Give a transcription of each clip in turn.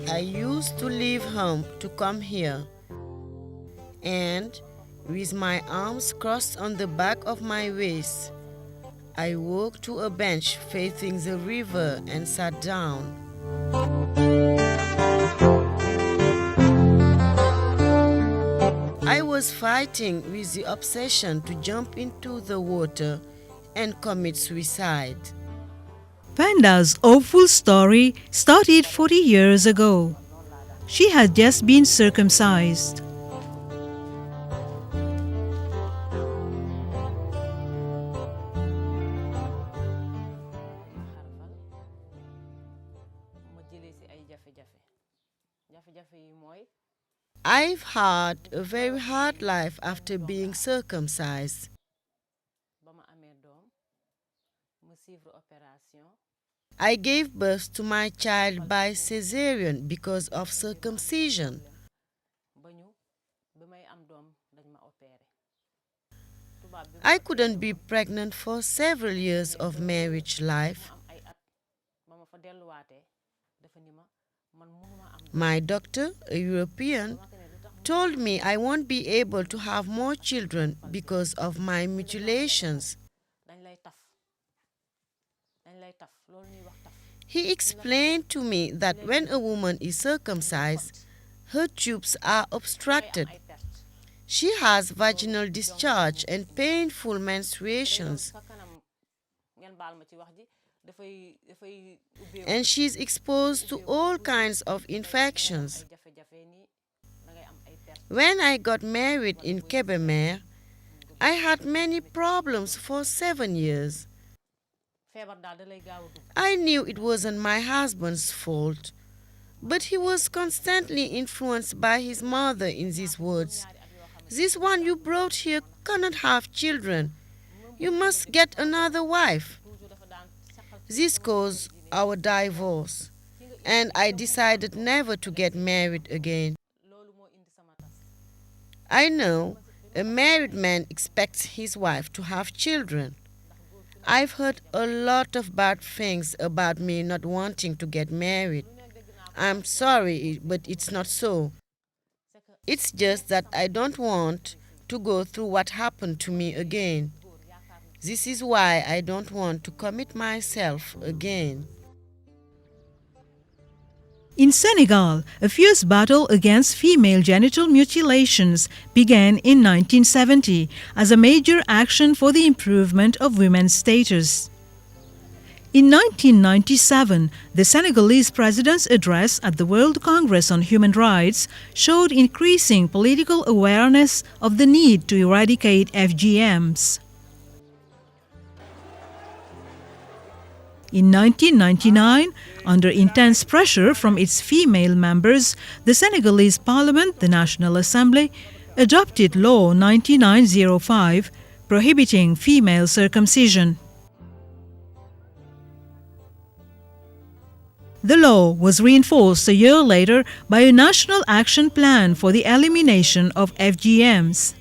I used to leave home to come here, and with my arms crossed on the back of my waist, I walked to a bench facing the river and sat down. I was fighting with the obsession to jump into the water and commit suicide. Panda's awful story started 40 years ago. She had just been circumcised. I've had a very hard life after being circumcised. I gave birth to my child by cesarean because of circumcision. I couldn't be pregnant for several years of marriage life. My doctor, a European, told me I won't be able to have more children because of my mutilations. He explained to me that when a woman is circumcised, her tubes are obstructed. She has vaginal discharge and painful menstruations, and she's exposed to all kinds of infections. When I got married in Kébémer, I had many problems for 7 years. I knew it wasn't my husband's fault, but he was constantly influenced by his mother in these words: "This one you brought here cannot have children. You must get another wife." This caused our divorce, and I decided never to get married again. I know a married man expects his wife to have children. I've heard a lot of bad things about me not wanting to get married. I'm sorry, but it's not so. It's just that I don't want to go through what happened to me again. This is why I don't want to commit myself again. In Senegal, a fierce battle against female genital mutilations began in 1970 as a major action for the improvement of women's status. In 1997, the Senegalese president's address at the World Congress on Human Rights showed increasing political awareness of the need to eradicate FGMs. In 1999, under intense pressure from its female members, the Senegalese Parliament, the National Assembly, adopted Law 9905, prohibiting female circumcision. The law was reinforced a year later by a national action plan for the elimination of FGMs.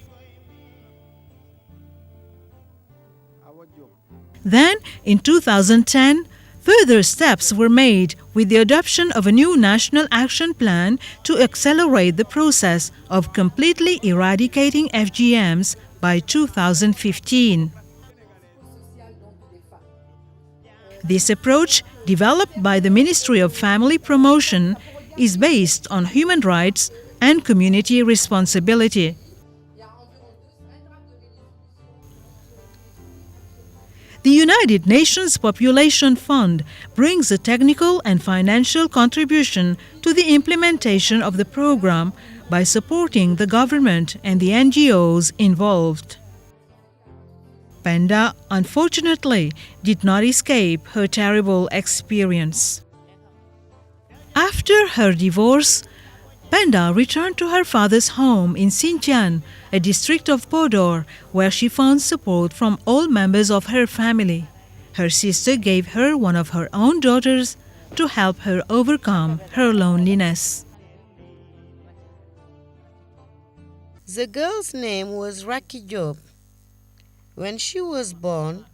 Then, in 2010, further steps were made with the adoption of a new national action plan to accelerate the process of completely eradicating FGMs by 2015. This approach, developed by the Ministry of Family Promotion, is based on human rights and community responsibility. The United Nations Population Fund brings a technical and financial contribution to the implementation of the program by supporting the government and the NGOs involved. Penda, unfortunately, did not escape her terrible experience. After her divorce, Penda returned to her father's home in Xinjiang, a district of Podor, where she found support from all members of her family. Her sister gave her one of her own daughters to help her overcome her loneliness. The girl's name was Raki Job. When she was born,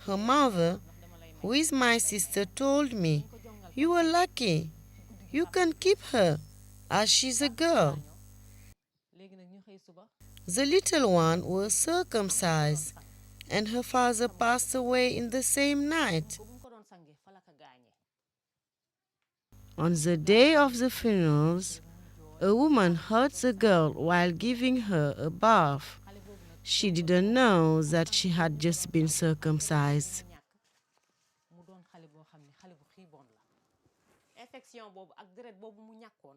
her mother, who is my sister, told me, "You are lucky. You can keep her, as she's a girl." The little one was circumcised, and her father passed away in the same night. On the day of the funerals, a woman hurt the girl while giving her a bath. She didn't know that she had just been circumcised.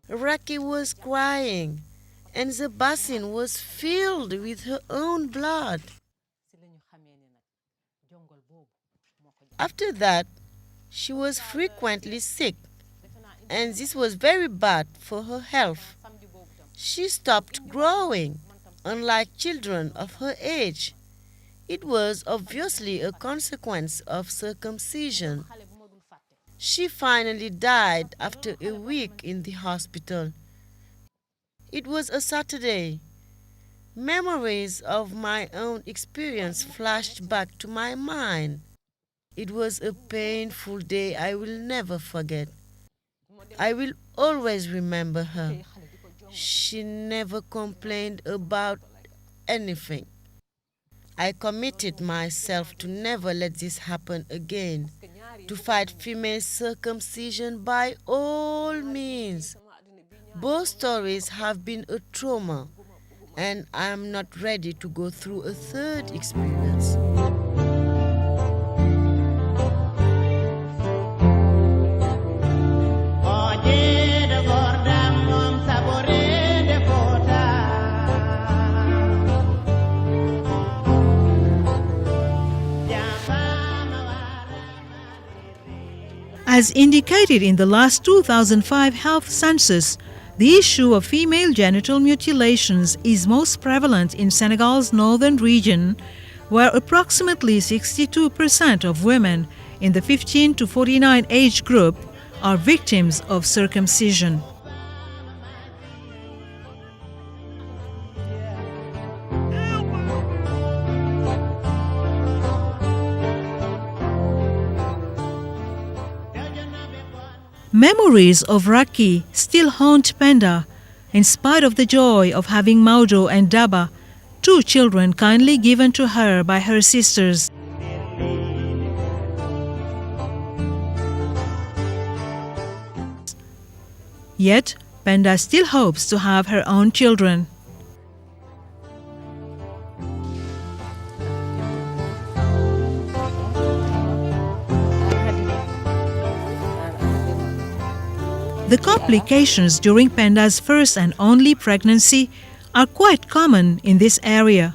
Raki was crying, and the basin was filled with her own blood. After that, she was frequently sick, and this was very bad for her health. She stopped growing, unlike children of her age. It was obviously a consequence of circumcision. She finally died after a week in the hospital. It was a Saturday. Memories of my own experience flashed back to my mind. It was a painful day I will never forget. I will always remember her. She never complained about anything. I committed myself to never let this happen again, to fight female circumcision by all means. Both stories have been a trauma, and I am not ready to go through a third experience. As indicated in the last 2005 health census, the issue of female genital mutilations is most prevalent in Senegal's northern region, where approximately 62% of women in the 15 to 49 age group are victims of circumcision. Memories of Raki still haunt Penda, in spite of the joy of having Maudo and Daba, two children kindly given to her by her sisters. Yet, Penda still hopes to have her own children. The complications during Penda's first and only pregnancy are quite common in this area.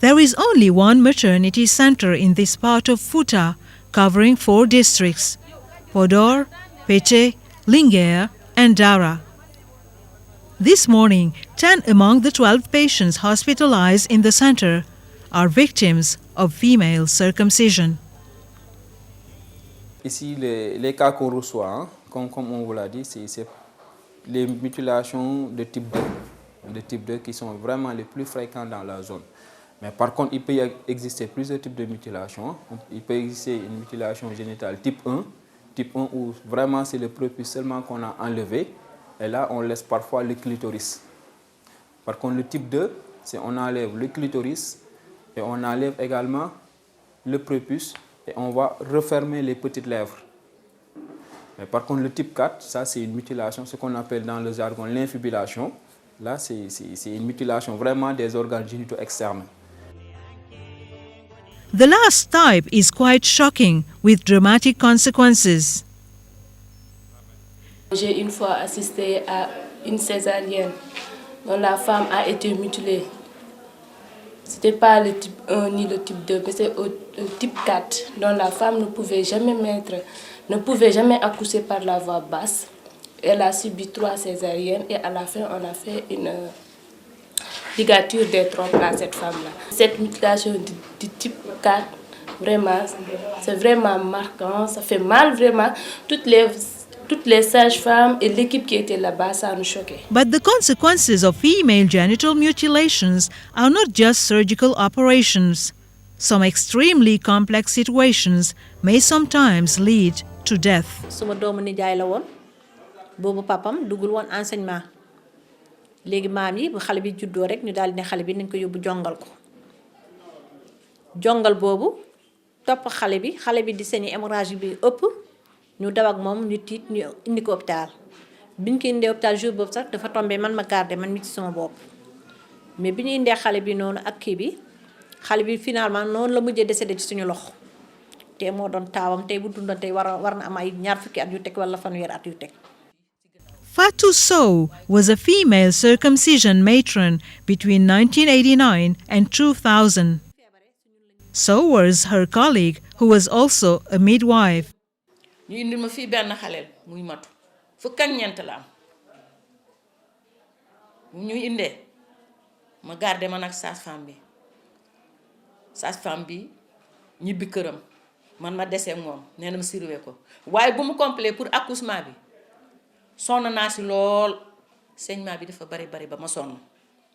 There is only one maternity center in this part of Fouta, covering 4 districts: Podor, Pété, Linguère, and Dara. This morning, 10 among the 12 patients hospitalized in the center are victims of female circumcision. Ici, les cas qu'on reçoit, hein, comme on vous l'a dit, c'est les mutilations de type 2, qui sont vraiment les plus fréquentes dans la zone. Mais par contre, il peut exister plusieurs types de mutilations. Il peut exister une mutilation génitale type 1 où vraiment c'est le prépuce seulement qu'on a enlevé. Et là, on laisse parfois le clitoris. Par contre, le type 2, c'est on enlève le clitoris et on enlève également le prépuce et on va refermer les petites lèvres. Mais par contre, le type 4, ça c'est une mutilation, ce qu'on appelle dans le jargon l'infibulation. Là, c'est une mutilation vraiment des organes génitaux externes. The last type is quite shocking, with dramatic consequences. J'ai une fois assisté à une césarienne dont la femme a été mutilée. Ce n'était pas le type 1 ni le type 2, mais c'est le type 4 dont la femme ne pouvait jamais accoucher par la voie basse. Elle a subi 3 césariennes et à la fin, on a fait une ligature des trompes à cette femme-là. Cette mutilation du type 4, vraiment, c'est vraiment marquant, ça fait mal vraiment. Toutes les sages-femmes et l'équipe qui était là-bas, ça nous choquait. But the consequences of female genital mutilations are not just surgical operations. Some extremely complex situations may sometimes lead to death. Suma doomu nijaay la woon boobu papam duggul woon enseignement léegi maam yi bu xale bi juddoo rek ñu daal di ne xale bi nañ ko yóbbu jongal ko jongal boobu topp xale bi di saigner hémorragie bi ëpp ñu daw ak moom ñu tiit ñu indi ko hôpital biñ ko indee hôpital jour boobu sax dafa tombé man ma garder man mi ci sama bopp mais bi ñu indee xale bi noonu ak kii bi xale bi finalement noonu la mujjee décédé ci suñu loxo te moo doon taawam tey bu dundoon tey war na am ay ñaar fukki at yu teg wala fanweer at yu teg. Fatou Sow was a female circumcision matron between 1989 and 2000. So was her colleague, who was also a midwife. ñu indil ma fii benn xaleel muy matu fukk ak ñeent la am ñu indee ma garder man ak sage-femme bi ñibbi këram man ma desee moom nee na ma surveiller ko waaye bu mu complet pour accouchement bi sonn naa si lool saignement bi dafa bari ba ma sonn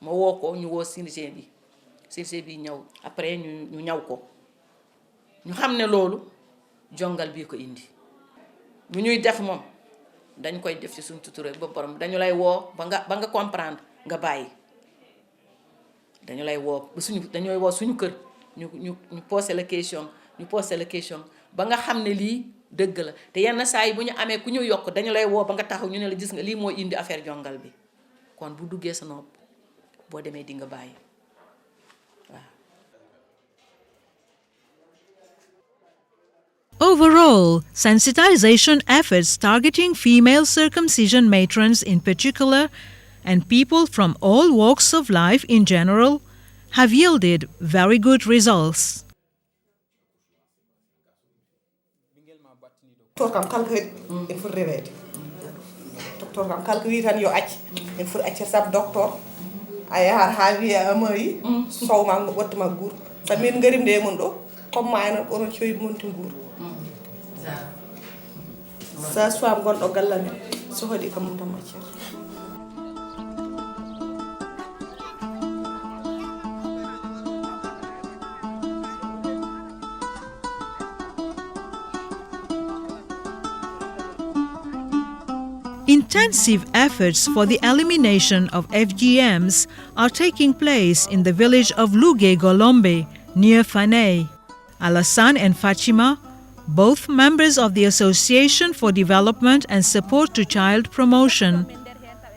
ma woo ko ñu woo chirurgien bi ñëw après ñu ñaw ko ñu xam ne loolu jongal bii ko indi bu ñuy def moom dañ koy def ci suñu tutura ba borom dañu lay woo ba nga comprendre nga bàyyi dañu lay woo dañooy woo suñu kër ñu posé la question ba nga xam ne lii dëgg la te yenn saa yi bu ñu amee ku ñu yokk dañu lay woo ba nga taxaw ñu ne la gis nga lii moo indi affaire jongal bi kon bu duggee sa nopp boo demee di nga bàyyi waaw. Overall, sensitization efforts targeting female circumcision matrons in particular and people from all walks of life in general have yielded very good results. Doctor kam kala en foti rewede docteur kam kala ko wi tan yo acc en foti accede saabu docteur a yahat ha wiya amayi sowma wattuma guur sabi min garimde e mon ɗo comme ma enen onon coyi monti guur sage-femme gonɗo gallamen so hoɗi kam mum tan maccere. Intensive efforts for the elimination of FGMs are taking place in the village of Luge Golombe, near Fanay. Alassane and Fatima, both members of the Association for Development and Support to Child Promotion,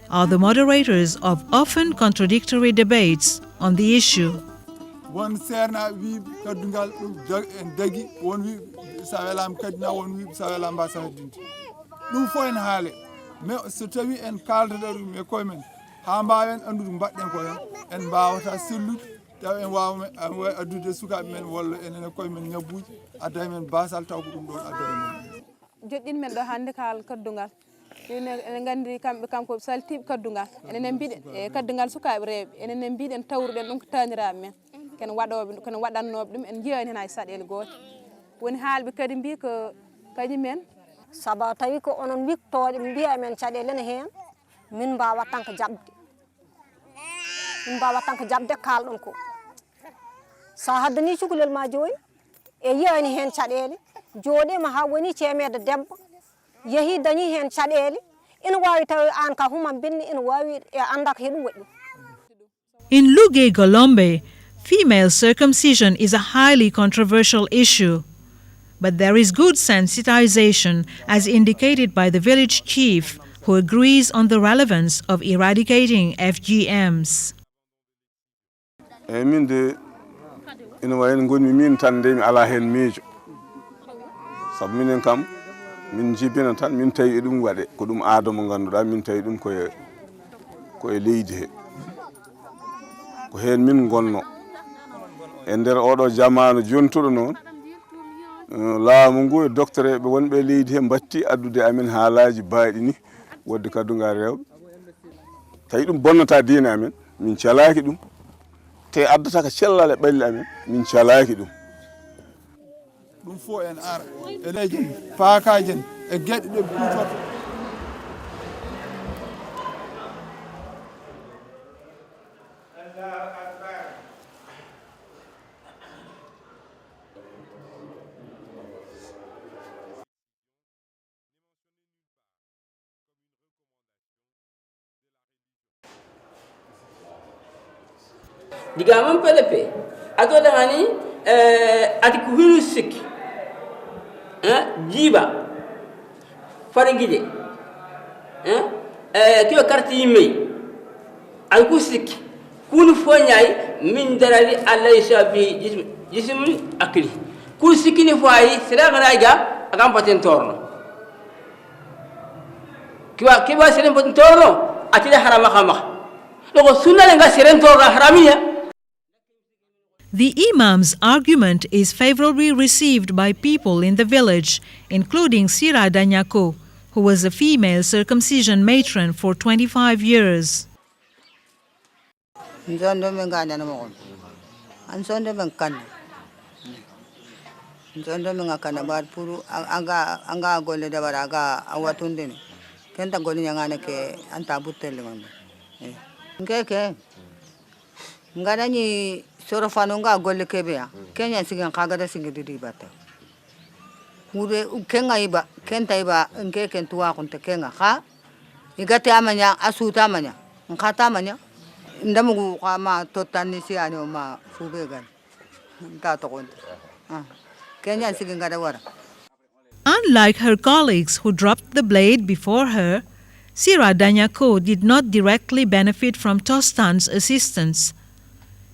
are the moderators of often contradictory debates on the issue. One serna wi kadungal en dagi won wi sawelam kadna won wi sawelam ba sahadinti dum fo en haale mais so tawi en kaldata dum e koy men ha mbawen andude badden ko en mbawata sellude taw en wawa addude sukabe men walla enen koy men nyabuji adday men basal taw ko dum don addare men joddin men do hande kal kaddungal enen gandi kambe kanko saltib kaddungal enen biden e kaddungal sukabe rewbe enen biden tawruden dum ko tanirabe men ken wadobe ken wadannobe dum en jeyani hen ay sadel goto woni halbe kadi mbi ko kadi men saba tawi ko onon wiktoje mbiya men caɗele ne hen min mbawa tanka jabde kalɗon ko sa haddani cukalel ma joni e yiyani hen caɗele joɗima ha woni cemede debbo yeehi dañi hen caɗele ina wawi tawi an ka human binni ina wawi e anda ko heɗum waɗi. In Luge Golombe, female circumcision is a highly controversial issue. But there is good sensitization, as indicated by the village chief, who agrees on the relevance of eradicating FGMs. Min de ina wayen gonmi min tan de mi ala hen mejo sabu minen kam min jibina tan min tawi dum wade ko dum aado mo ganduda min tawi dum ko e leydi he ko hen min gonno e der odo jamanu jontudo non laamu ngu e docteur be wonbe leydi he batti addude amen haalaji baadi ni wadde kaddungal rewɓe tawi ɗum bonnata diine amen min calaki ɗum te addata ko cellal e ɓalli amen min calaki ɗum ɗum fof en ara e leejen paakajen e gueɗe ɗe kutorto diga man pelepe ato dangani ati ku hulu sik jiba farangide kiyo karti yimei ay ku sik kunu fonyai min darali alaysa bi jismi akli ku sikini fay sira garaga agam paten torno kiwa siren paten torno ati harama khama loko sunna nga siren torno haramiya. The Imam's argument is favorably received by people in the village, including Sira Danyako, who was a female circumcision matron for 25 years. Soro fanunga golle kebea Kenya sigan kagada sigidi bata hure kenga iba kenta iba nke kentua kunte kenga ha igate amanya asuta amanya nkata amanya ndamugu kama totani si ano ma fubegan ntato kunte Kenya sigan gada wara. Unlike her colleagues who dropped the blade before her, Sira Danyako did not directly benefit from Tostan's assistance.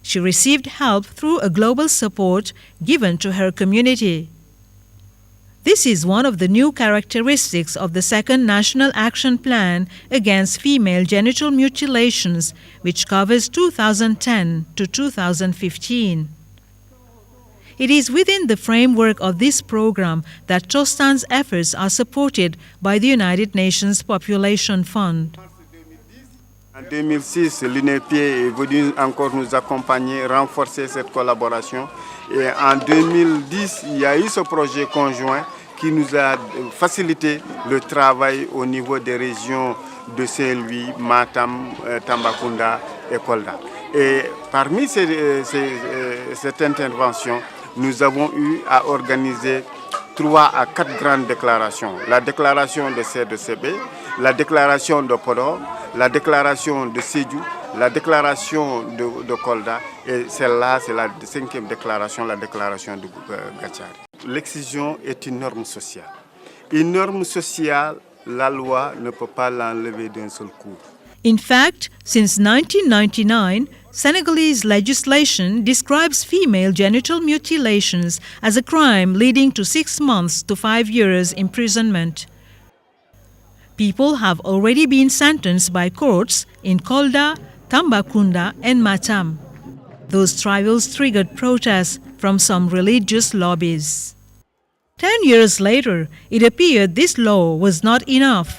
She received help through a global support given to her community. This is one of the new characteristics of the second National Action Plan against female genital mutilations, which covers 2010 to 2015. It is within the framework of this program that Tostan's efforts are supported by the United Nations Population Fund. En 2006, l'UNEP est venu encore nous accompagner, renforcer cette collaboration. Et en 2010, il y a eu ce projet conjoint qui nous a facilité le travail au niveau des régions de Saint-Louis, Matam, Tambacounda et Kolda. Et parmi cette intervention, nous avons eu à organiser 3 à 4 grandes déclarations. La déclaration de CDCB, la déclaration de Podor, la déclaration de Sédhiou, la déclaration de Kolda, et celle-là, c'est la 5e déclaration, la déclaration de Gatchari. L'excision est une norme sociale. Une norme sociale, la loi ne peut pas l'enlever d'un seul coup. In fact, since 1999, Senegalese legislation describes female genital mutilations as a crime leading to 6 months to 5 years imprisonment. People have already been sentenced by courts in Kolda, Tambacounda and Matam. Those trials triggered protests from some religious lobbies. 10 years later, it appeared this law was not enough.